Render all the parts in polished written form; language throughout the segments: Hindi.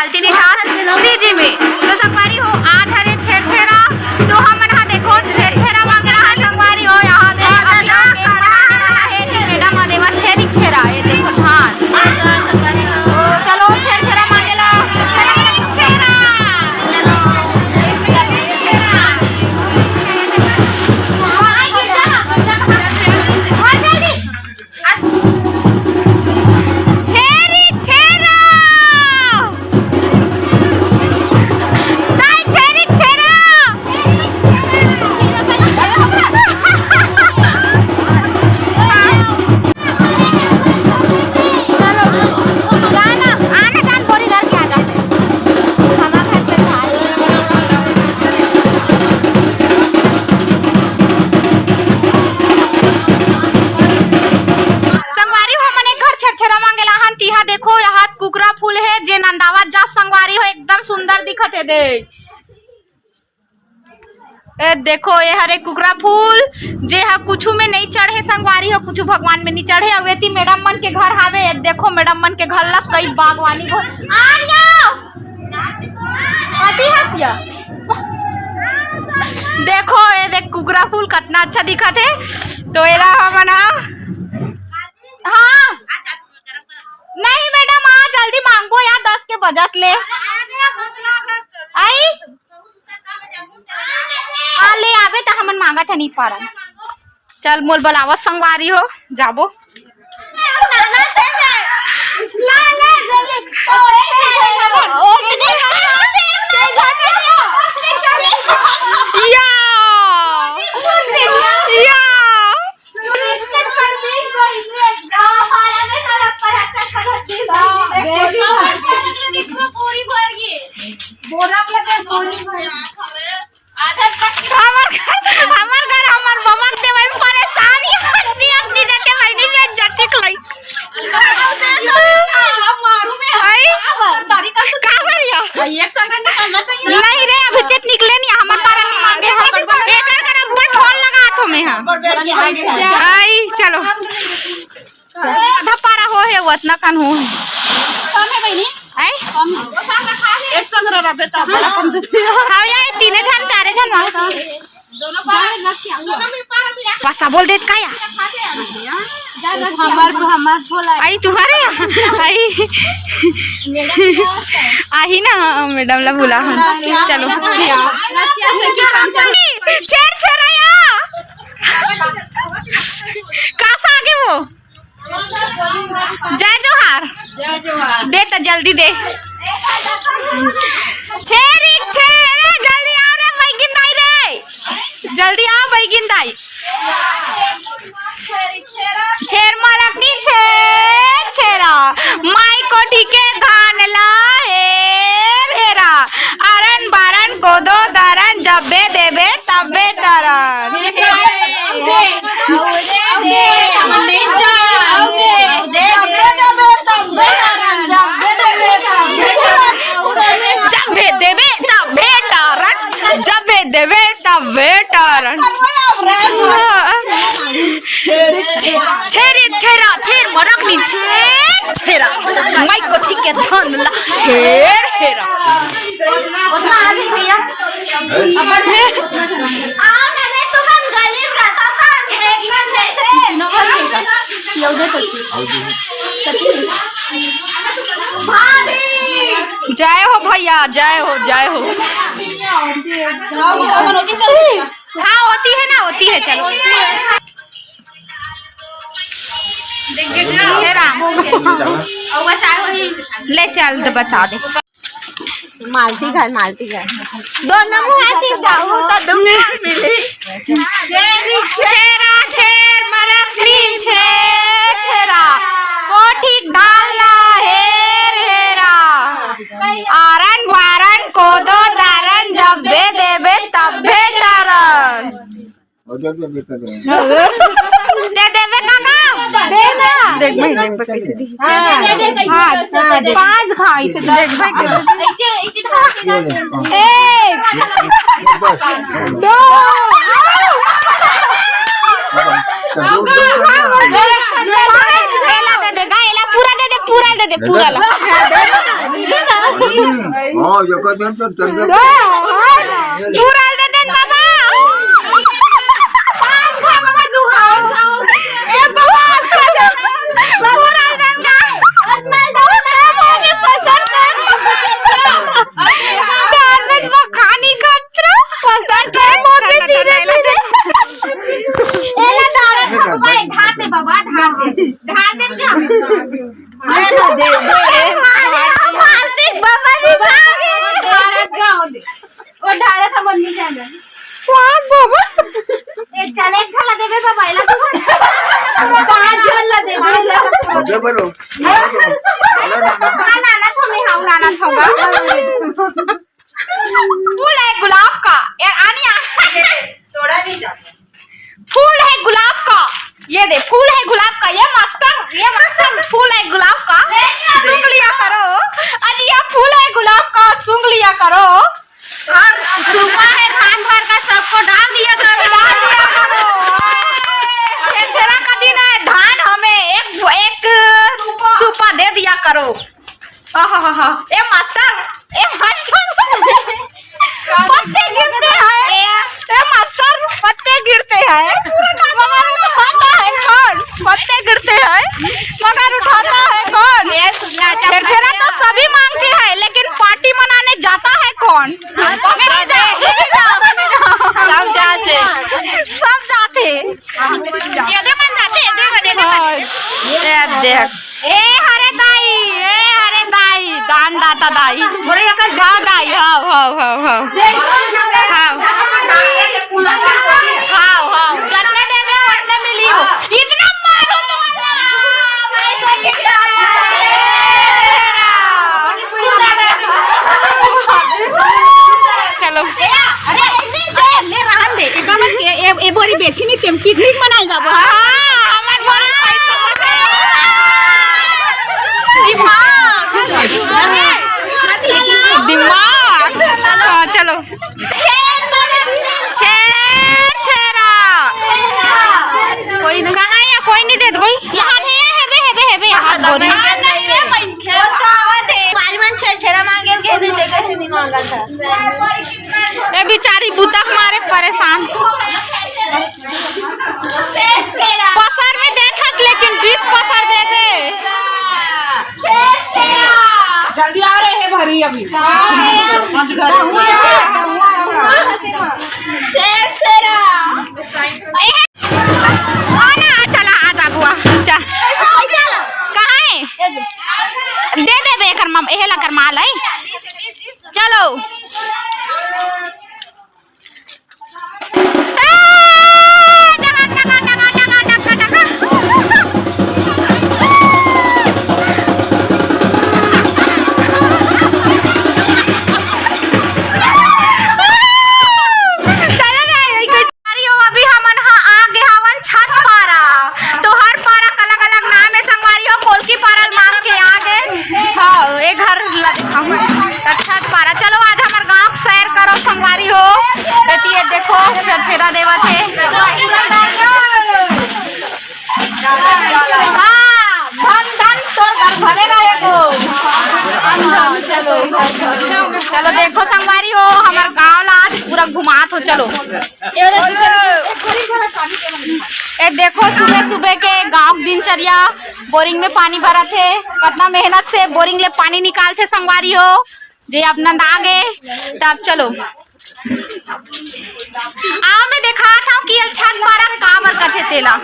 डालती निशान सीजी में। तो संगवारी हो आज हरे छेरछेरा तो हम यहाँ देखो छेरछेरा मांग रहा संगवारी हो यहाँ मैडम देवा छेरी छेरा ये देखो धान चलो छेरछेरा मांगेला देखो यहाँ कुकरा फूल है जे नंदावत जा संगवारी हो एकदम सुंदर दिखत है देख ए देखो ये हरे कुकरा फूल जे हा कुछ में नहीं चढ़े संगवारी हो कुछ भगवान में नहीं चढ़े अवेती मैडम मन के घर हावे देखो मैडम मन के घर लग कई बागवानी को हसिया देखो ये देख कुकरा फूल कितना अच्छा दिखत है तो एला हमना हाँ नहीं मैडम आ जल्दी मांगो यार 10 के बजट ले आई हाँ ले आवे तो हमन मांगा था नहीं पा रहा चल मोल बलावत संगवारी हो जाबो नहीं रे अभी चेत निकले नहीं हमार कारण मांगे एकर करा बुआ ठोल लगा हाथों में हां आई चलो धपारा हो है उतना कान हो कम है बहनी आई कम है एक संग रहा बेटा बड़ा कम दे हां यार तीन जन चार जन मां दोनों पासा बोल देत काया हमार छोला आई तुम्हारे आई ना मैडम ला बोला चलो छेड़ छेड़ाया कहाँ आगे वो जय जोहार दे तो जल्दी दे छेरी छेड़ जल्दी आओ रे बैगिंदाई रे जल्दी आओ बैगिंदाई छेर मालकनी छेर छेरा माई कोठी के धान ला हेर हेरा अरन बारन कोदो दरन जब्बे देबे तब्बे तरन जब्बे देबे तब्बे तरन जब्बे देबे तब्बे तरन छेरी छेरा छेर मरकनी छेर छेरा माई कोठी के धान ला हेर हेरा उतना आगे भैया अब आ रे तुम गली रहता था एकदम देते यो दे भाभी जय हो भैया जय हो हाँ होती है ना होती है चलो ले चल तो बचा दे मालती घर दोनों मुहाती बाहु तो दुनिया मिले छेरा छेर मरकनी छेर छेरा कोठी डाला हेर हेरा आरन वारन कोदो दारन जब्बे देबे तब्बे तरन दे देबे काका दे ना देख भाई देख कैसे दी हां 5 भाई से देख भाई एक दो एला दे दे पूरा दे दे पूरा ला हां जकर दिन तो चल तू राल दे देन बाबा पान खा बाबा दुहाओ ए बाबा पूरा दिन का मैं दो पसंद दाल में खानी खतरा पसंद है मोटे धीरे धीरे एला डाल भाई ढार दे बाबा ढार दे क्या दे बाबा जी भारत गांव दे और ढारे था मम्मी जाने वाह बाबा एक चले एक खला देबे बाबा इला तो पांच जला दे दे बोलो ना थमे हाउ ना थोगा फूल है गुलाब का एक आनिया थोड़ा भी जा फूल है गुलाब का ये दे फूल है गुलाब का ये मास्टर फूल है गुलाब का सूंघ लिया करो अजी ये फूल है गुलाब का सूंघ लिया करो और सुबह है धान भर का सबको डाल दिया करो छेरा का दिन है धान हमें एक सुपा दे दिया करो आहा ए मास्टर पत्ते गिरते हैं ए मास्टर पत्ते गिरते हैं मगर उठाता है कौन पत्ते गिरते हैं मगर उठाता है कौन छेरा तो सभी मांगती है लेकिन पार्टी मनाने जाता है कौन सब जाते देख ए हरे दाई दान दाता दाई थोड़े हाँ दाई हाँ जन्ने देवे वरने मिली हो इतना मारो चलो अरे ले रहन दे ए बोरी बेची नहीं तेम पिकनिक मनाई जाबो हमर बोरी दिमाग चलो छेरा कोई कहाँ या कोई नहीं दे कोई यहाँ है हाथ बोरी छेरा मांगे के दे कैसे नहीं मांगा था ए बेचारी बुतक मारे परेशान पसर में देखस लेकिन 20 पसर दे दे जल्दी आ रहे हैं भरी अभी चला आजा बुआ कहाँ है दे बेकर मम एहे लकर माल है चलो छेरा देवा थे चलो देखो संगवारी हो हमारे गाँव ला आज पूरा घुमा तो चलो ए देखो सुबह सुबह के गाँव दिनचर्या बोरिंग में पानी भरा थे कितना मेहनत से बोरिंग ले पानी निकालते संगवारी हो जे अपना नागे तब चलो आओ मैं देखा था कि अच्छा बारह काबर कथे तेला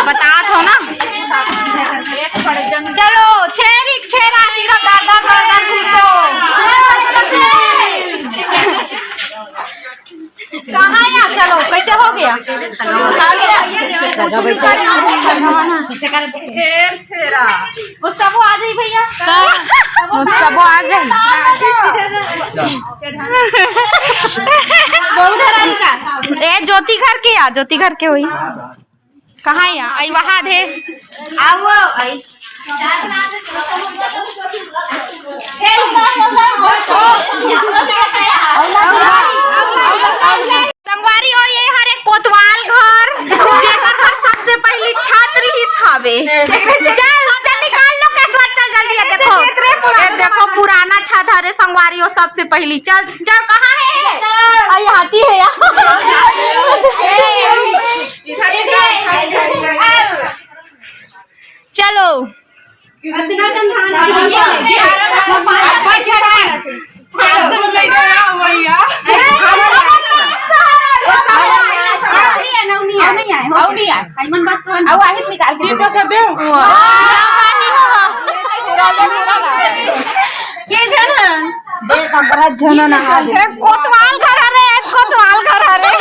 बता थो ना चलो छेरा सीधा दादा घुसो कहाँ या चलो कैसे हो गया छेरा वो सब आ जाए भैया सब आ जाए ए ज्योति घर के या ज्योति घर के हुई कहाँ या आई वहाँ थे आओ आई संगवारी हो ये हरे कोतवाल घर जेकर घर सबसे पहली छात्री ही छावे चल निकाल लो कैसवा चल जल्दी देखो पुराना छत हरे संगवारी सबसे पहली। चल चल कहाँ है? ये हाथी है यार। चलो कोतवाल घर रे, कोतवाल घर रे।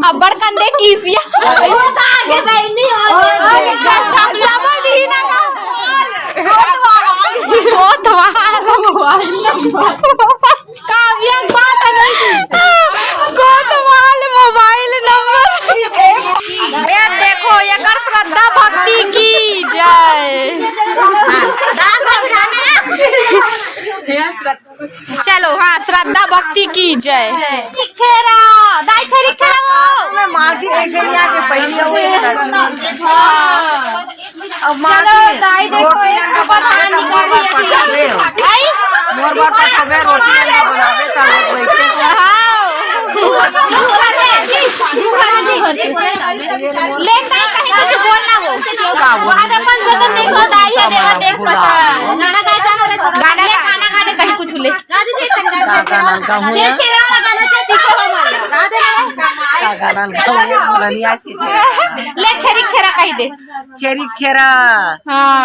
अब बड़कन दे कीसिया कोतवाल मोबाइल नंबर। ये देखो ये कर श्रद्धा भक्ति की जय। चलो हाँ श्रद्धा भक्ति की जय। छेरा दाई छेरी छेरा वो माथी कैसे नहीं आके पहले हुए चलो दाई देखो एक बनावे मोर बात तो सबे रोटी अंडा बनावे का लोग बैठे ले कहीं कुछ बोलना वो वहां पे 5 बटन देखो दाई है देख गाना गाने कहीं कुछ ले छेरा वाला गाना से सीखो हमारा ले छेरिक छेरा कही दे। छेरिक छेरा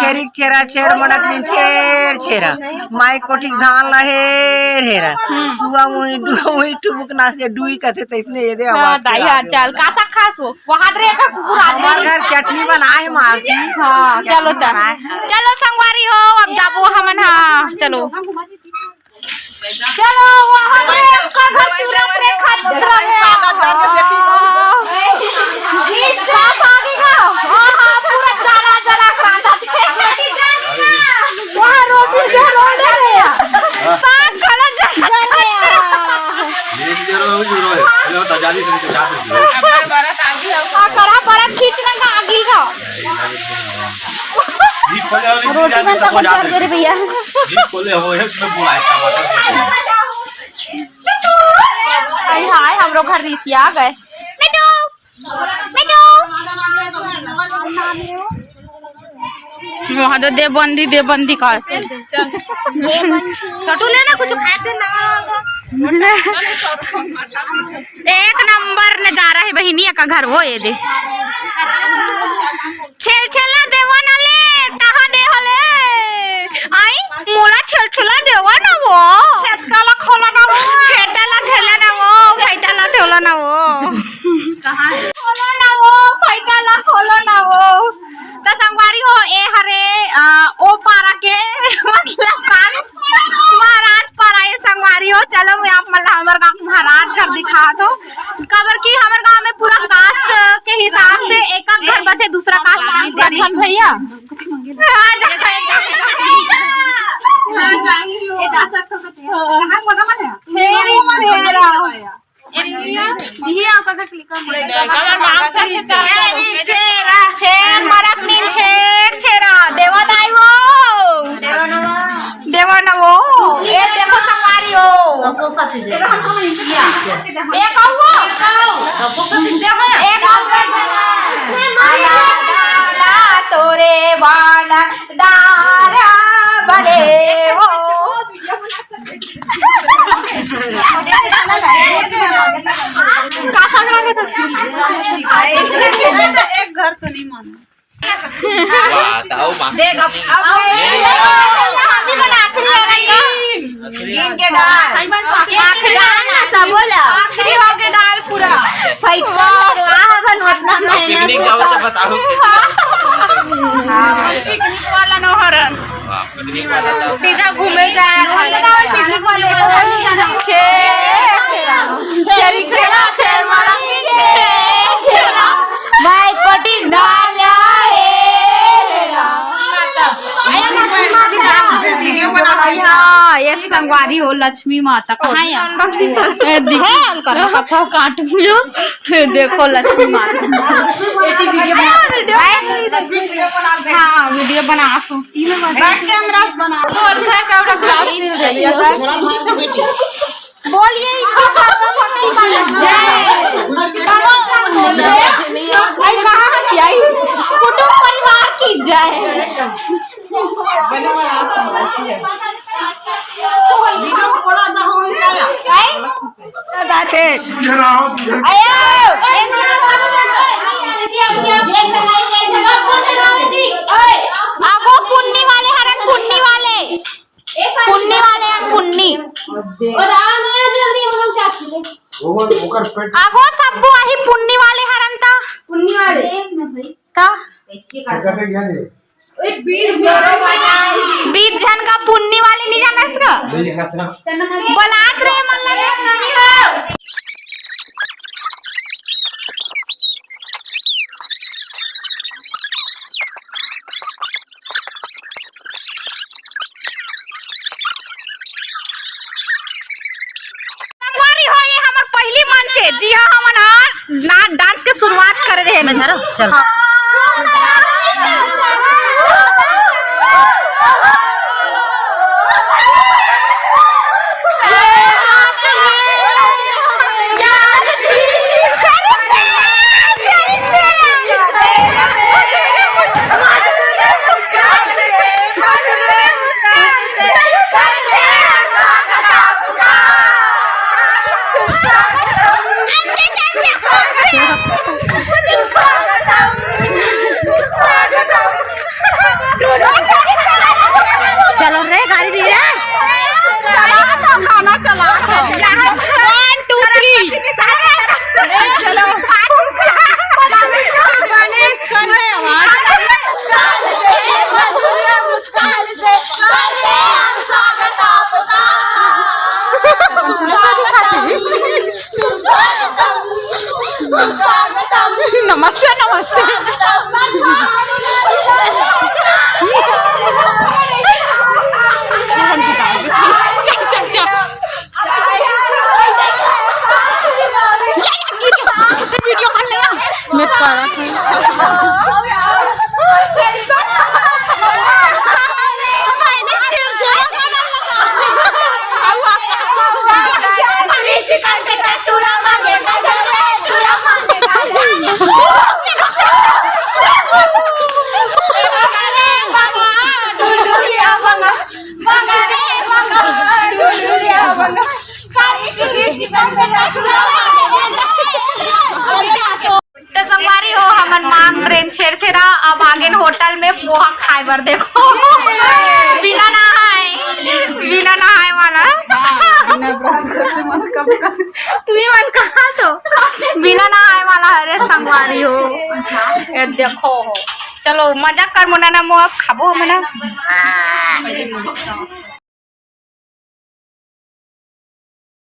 छेरिक छेरा छेड़ मडक दिन छेड़ छेरा माई कोटिक धान लहेर हेरा सुआ मुई टुबुक ना से डुई कथे तइसने ये दे आवाज दाई हां चल कासा खास हो वहां रे का कुकुर आ घर चटनी बनाए मालती। हां चलो त चलो संगवारी हो अब जाबो हमन। हां चलो चलो वहां रे का घर तुरंत रे खतरा में पूरा जला जला खाना वहां रोटी से रोने साग खाना जल गया। करा बड़ा खींचना का आगे का रोटी में तो बजा दे रे भैया। हाय हाय हम लोग घर ऋषि आ गए। वहाँ तो देवबंदी कर छोटू लेना कुछ खाते ना। एक नंबर नजारा है बहिनी का घर वो ये दे छेल छेला देवा ना ले कहाँ दे हले आई मोला छेल छेला देवा ना वो खेतला खोला ना वो खेतला थेला ना वो फैतला थेला ना वो कहाँ खोलो ना वो फैतला खोलो ना वो तो संगवारी हो ए हरे ओ पारा के मतलब महाराज पारा ये संगवारी हो। चलो मैं आप मतलब हमारे गाँव महाराज घर दिखा दो कबर की हमारे गाँव में पूरा कास्ट के हिसाब से एक घर बसे दूसरा कास्ट भैया देखो संगवारी हो तोरे बाना डारा बड़े वो एक घर तो नहीं मानो देख अब आखिरी हो गए दाल पूरा पिकनिक वाला नौहरन सीधा घूमे जाए मैं कोटी डाला हाँ ये संगवारी हो लक्ष्मी माता कहाँ है काटूंगा देखो लक्ष्मी माता हाँ वीडियो बना बोलिए कुटुंब परिवार की जय आगो पुन्नी वाले हरन पुन्नी वाले पुन्नी आगो सबू आही पुन्नी वाले हरन ता पुन्नी वाले ता 20 जन का पुन्नी वाले नहीं जाना इसका बलात रे मल्ला रे नहीं हो पहली मंच है जी हाँ हम ना डांस के शुरुआत कर रहे हैं ना चल चलो रे गाड़ी दी रे गाना चला 1 2 3 चलो गणेश कर रहे आवाज मधुर मुस्कान से करते हम स्वागत आपका स्वागतम नमस्ते नमस्ते तो संगवारी हो हमन मांग ट्रेन छेड़ा अब आगे होटल में पोहा खाए बर देखो बिना नहाए वाला तुम्हें मन कहा तो बिना नहाए वाला अरे संगवारी हो ये देखो हो चलो मजा कर मुना ना मुआ खाबो मना